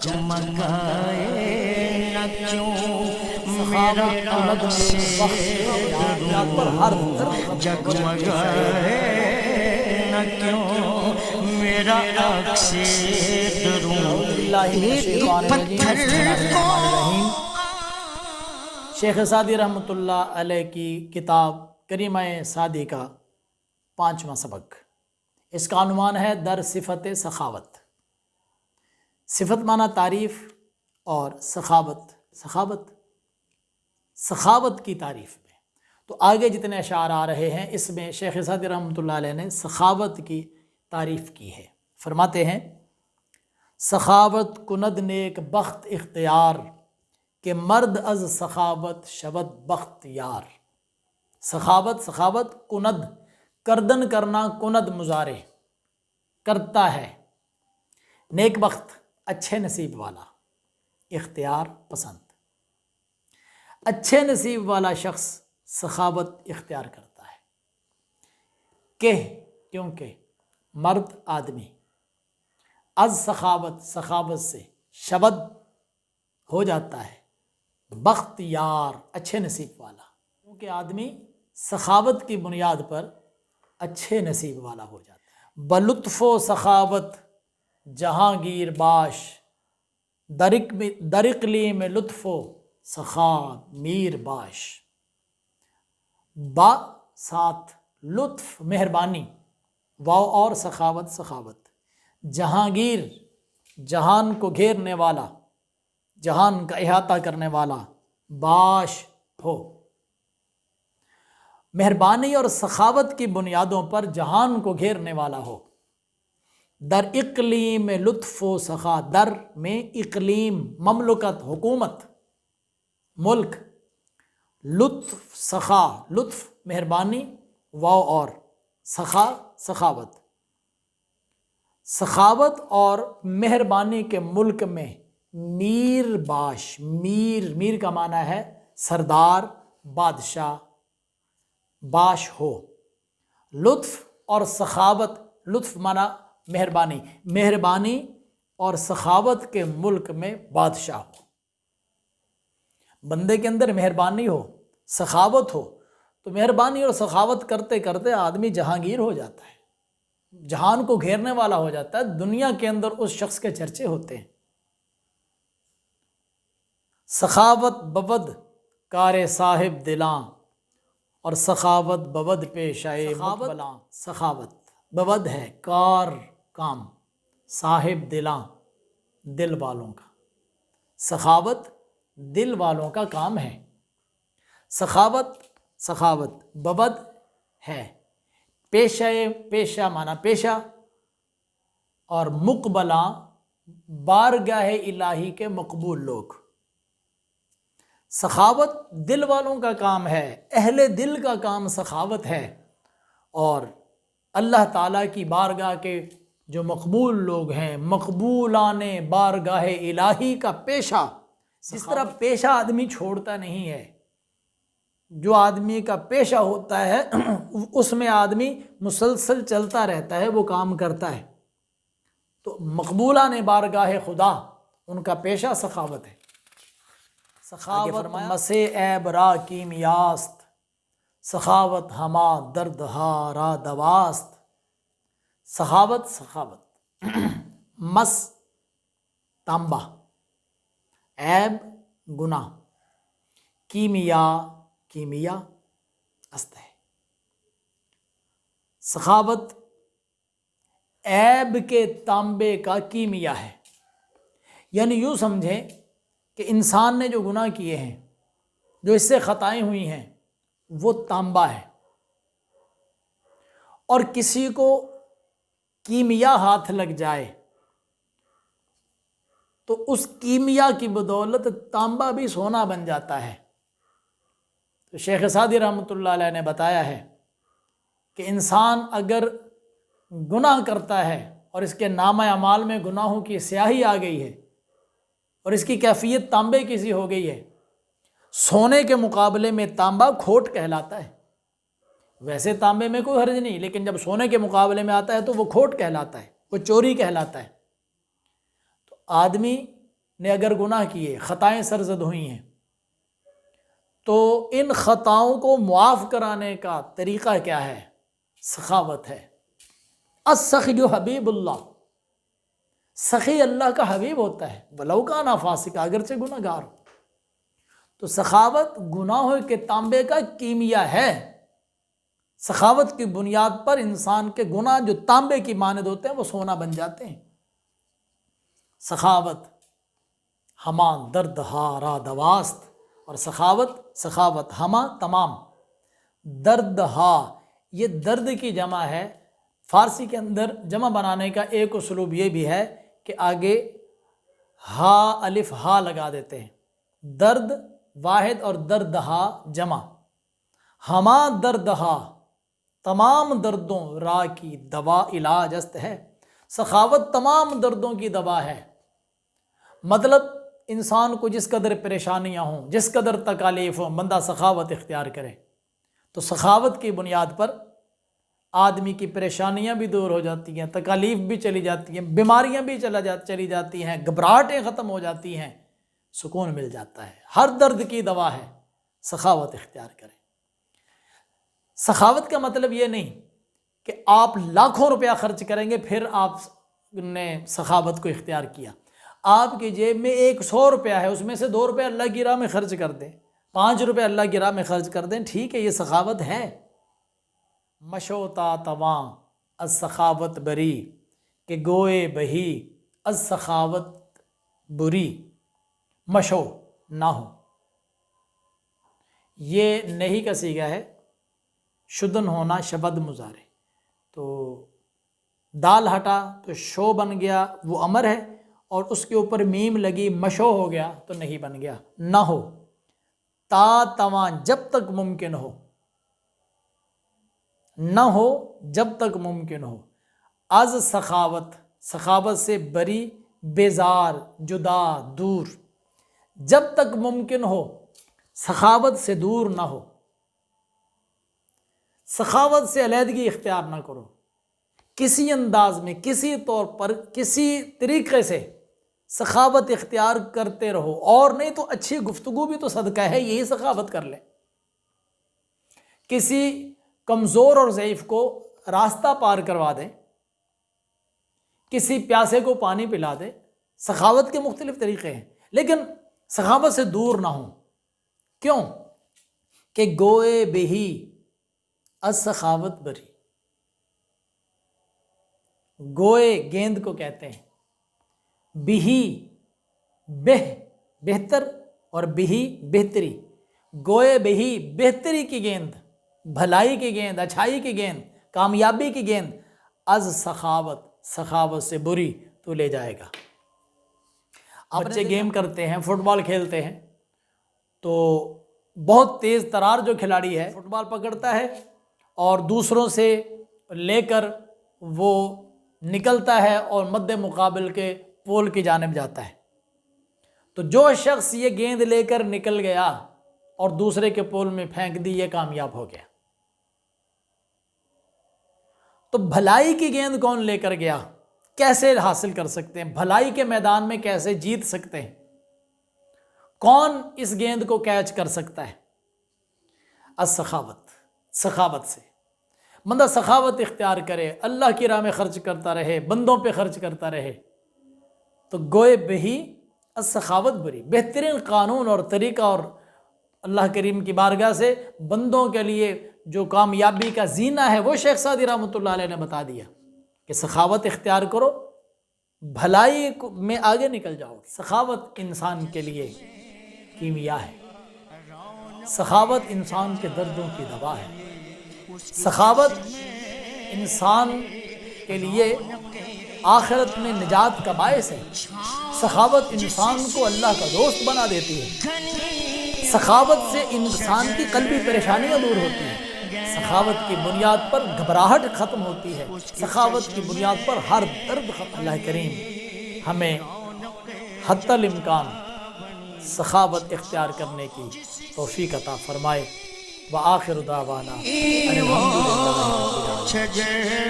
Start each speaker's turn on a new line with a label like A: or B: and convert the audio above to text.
A: جگمگائے نہ کیوں میرا عکس دروں، جگمگائے نہ کیوں میرا عکس دروں، ایک پتھر کو
B: شیخ سعدی رحمۃ اللہ علیہ کی کتاب کریمہ سعدی کا 5واں سبق، اس کا عنوان ہے در صفت سخاوت۔ صفت معنی تعریف اور سخاوت کی تعریف میں تو آگے جتنے اشعار آ رہے ہیں اس میں شیخ سعدی رحمۃ اللہ علیہ نے سخاوت کی تعریف کی ہے۔ فرماتے ہیں سخاوت کند نیک بخت اختیار، کہ مرد از سخاوت شود بخت یار۔ سخاوت کند، کردن کرنا، کند مضارع کرتا ہے، نیک بخت اچھے نصیب والا، اختیار پسند، اچھے نصیب والا شخص سخاوت اختیار کرتا ہے۔ کیونکہ مرد آدمی از سخاوت سے شبد ہو جاتا ہے، بخت یار اچھے نصیب والا، کیونکہ آدمی سخاوت کی بنیاد پر اچھے نصیب والا ہو جاتا ہے۔ بلطف و سخاوت جہانگیر باش، درقلی میں لطف و سخا میر باش۔ با ساتھ لطف مہربانی، واو اور سخاوت، جہانگیر جہان کو گھیرنے والا، جہان کا احاطہ کرنے والا، باش ہو۔ مہربانی اور سخاوت کی بنیادوں پر جہان کو گھیرنے والا ہو۔ در اقلیم لطف و سخا، در میں اقلیم مملکت حکومت ملک، لطف سخا لطف مہربانی، واو اور سخاوت اور مہربانی کے ملک میں میر باش، میر کا معنی ہے سردار، بادشاہ، باش ہو۔ لطف اور سخاوت، لطف معنی مہربانی اور سخاوت کے ملک میں بادشاہ ہو۔ بندے کے اندر مہربانی ہو، سخاوت ہو تو مہربانی اور سخاوت کرتے کرتے آدمی جہانگیر ہو جاتا ہے، جہان کو گھیرنے والا ہو جاتا ہے، دنیا کے اندر اس شخص کے چرچے ہوتے ہیں۔ سخاوت بود کار صاحب دلاں، اور سخاوت بود پیشائے مقبلاں۔ سخاوت بود ہے کار کام، صاحب دلاں دل والوں کا، سخاوت دل والوں کا کام ہے۔ سخاوت بود ہے پیشہ معنی پیشہ، اور مقبلاں بارگاہ الہی کے مقبول لوگ۔ سخاوت دل والوں کا کام ہے، اہل دل کا کام سخاوت ہے، اور اللہ تعالیٰ کی بارگاہ کے جو مقبول لوگ ہیں، مقبولان بارگاہ الہی کا پیشہ، اس طرح پیشہ آدمی چھوڑتا نہیں ہے، جو آدمی کا پیشہ ہوتا ہے اس میں آدمی مسلسل چلتا رہتا ہے، وہ کام کرتا ہے۔ تو مقبولان بارگاہ خدا ان کا پیشہ سخاوت ہے۔ سخاوت مسے عیب را کیمیاست، سخاوت ہما درد ہا را دواست۔ سخاوت مس تانبا، عیب گناہ، کیمیا است ہے۔ سخاوت عیب کے تانبے کا کیمیا ہے، یعنی یوں سمجھیں کہ انسان نے جو گناہ کیے ہیں، جو اس سے خطائیں ہوئی ہیں، وہ تانبا ہے، اور کسی کو کیمیا ہاتھ لگ جائے تو اس کیمیا کی بدولت تانبا بھی سونا بن جاتا ہے۔ تو شیخ سعدی رحمۃ اللہ علیہ نے بتایا ہے کہ انسان اگر گناہ کرتا ہے اور اس کے نامہ اعمال میں گناہوں کی سیاہی آ گئی ہے اور اس کی کیفیت تانبے کی سی ہو گئی ہے، سونے کے مقابلے میں تانبا کھوٹ کہلاتا ہے۔ ویسے تانبے میں کوئی حرج نہیں، لیکن جب سونے کے مقابلے میں آتا ہے تو وہ کھوٹ کہلاتا ہے، وہ چوری کہلاتا ہے۔ تو آدمی نے اگر گناہ کیے، خطائیں سرزد ہوئی ہیں، تو ان خطاؤں کو معاف کرانے کا طریقہ کیا ہے؟ سخاوت ہے۔ السخی حبیب اللہ، سخی اللہ کا حبیب ہوتا ہے، ولو کان فاسق، اگرچہ گناہ گار ہو۔ تو سخاوت گناہوں کے تانبے کا کیمیا ہے۔ سخاوت کی بنیاد پر انسان کے گناہ جو تانبے کی مانند ہوتے ہیں وہ سونا بن جاتے ہیں۔ سخاوت ہما درد ہا را دواست، اور سخاوت ہما تمام درد ہا، یہ درد کی جمع ہے۔ فارسی کے اندر جمع بنانے کا ایک اسلوب یہ بھی ہے کہ آگے ہا الف ہا لگا دیتے ہیں، درد واحد اور درد ہا جمع۔ ہما درد ہا، تمام دردوں، را کی دوا علاج است ہے، سخاوت تمام دردوں کی دوا ہے۔ مطلب انسان کو جس قدر پریشانیاں ہوں، جس قدر تکالیف ہوں، بندہ سخاوت اختیار کرے تو سخاوت کی بنیاد پر آدمی کی پریشانیاں بھی دور ہو جاتی ہیں، تکالیف بھی چلی جاتی ہیں، بیماریاں بھی چلی جاتی ہیں، گھبراہٹیں ختم ہو جاتی ہیں، سکون مل جاتا ہے۔ ہر درد کی دوا ہے، سخاوت اختیار کریں۔ سخاوت کا مطلب یہ نہیں کہ آپ لاکھوں روپیہ خرچ کریں گے پھر آپ نے سخاوت کو اختیار کیا۔ آپ کی جیب میں 100 روپیہ ہے، اس میں سے 2 روپے اللہ کی راہ میں خرچ کر دیں، 5 روپے اللہ کی راہ میں خرچ کر دیں، ٹھیک ہے، یہ سخاوت ہے۔ مشوتا تواں از سخاوت بری، کہ گوئے بہی از سخاوت بری، مشو نہ ہو، یہ نہیں کا صیغہ ہے، شدن ہونا شبد مضارع، تو دال ہٹا تو شو بن گیا، وہ امر ہے، اور اس کے اوپر میم لگی مشو ہو گیا تو نہیں بن گیا، نہ ہو، تا تواں جب تک ممکن ہو، نہ ہو جب تک ممکن ہو، از سخاوت، سخاوت سے بری، بیزار، جدا، دور، جب تک ممکن ہو سخاوت سے دور نہ ہو، سخاوت سے علیحدگی اختیار نہ کرو، کسی انداز میں، کسی طور پر، کسی طریقے سے سخاوت اختیار کرتے رہو، اور نہیں تو اچھی گفتگو بھی تو صدقہ ہے، یہی سخاوت کر لیں۔ کسی کمزور اور ضعیف کو راستہ پار کروا دیں، کسی پیاسے کو پانی پلا دیں، سخاوت کے مختلف طریقے ہیں، لیکن سخاوت سے دور نہ ہوں۔ کیوں؟ کہ گوئے بہی از سخاوت بری، گوئے گیند کو کہتے ہیں، بہی بہتر، اور بہی بہتری، گوئے بہی بہتری کی گیند، بھلائی کی گیند، اچھائی کی گیند، کامیابی کی گیند، از سخاوت، سخاوت سے بری تو لے جائے گا۔ بچے گیم کرتے ہیں، فٹ بال کھیلتے ہیں، تو بہت تیز ترار جو کھلاڑی ہے فٹ بال پکڑتا ہے اور دوسروں سے لے کر وہ نکلتا ہے اور مد مقابل کے پول کی جانب جاتا ہے، تو جو شخص یہ گیند لے کر نکل گیا اور دوسرے کے پول میں پھینک دی، یہ کامیاب ہو گیا۔ تو بھلائی کی گیند کون لے کر گیا؟ کیسے حاصل کر سکتے ہیں؟ بھلائی کے میدان میں کیسے جیت سکتے ہیں؟ کون اس گیند کو کیچ کر سکتا ہے؟ السخاوت، سخاوت سے بندہ سخاوت اختیار کرے، اللہ کی راہ میں خرچ کرتا رہے، بندوں پہ خرچ کرتا رہے، تو گوئے بہی السخاوت بری، بہترین قانون اور طریقہ اور اللہ کریم کی بارگاہ سے بندوں کے لیے جو کامیابی کا زینہ ہے وہ شیخ سعدی رحمۃ اللہ علیہ نے بتا دیا کہ سخاوت اختیار کرو، بھلائی میں آگے نکل جاؤ۔ سخاوت انسان کے لیے کیمیا ہے، سخاوت انسان کے دردوں کی دوا ہے، سخاوت انسان کے لیے آخرت میں نجات کا باعث ہے، سخاوت انسان کو اللہ کا دوست بنا دیتی ہے، سخاوت سے انسان کی قلبی پریشانیاں دور ہوتی ہیں، سخاوت کی بنیاد پر گھبراہٹ ختم ہوتی ہے، سخاوت کی بنیاد پر ہر درد ختم۔ اللہ کریم ہمیں حتی الامکان سخاوت اختیار کرنے کی توفیق عطا فرمائے۔ وآخر دعوانا الحمدللہ رب العالمین۔